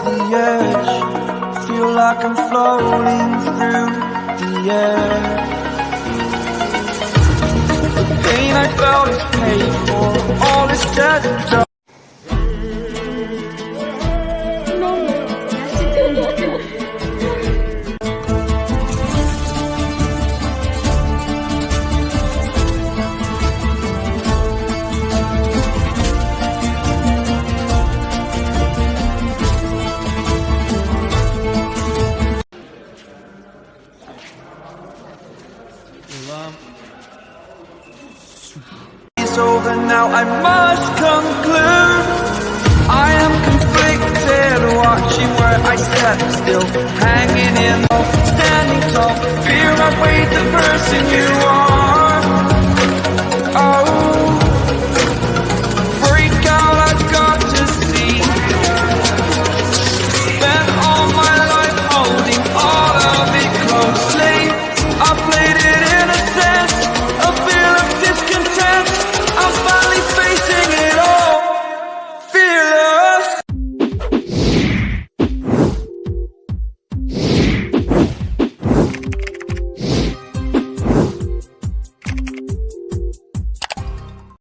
the edge. Feel like I'm floating through the air. The pain I felt is paid for. All is said and done. It's over now, I must conclude. I am conflicted, watching where I step still, hanging in, standing tall. Fear I weighed the person you are.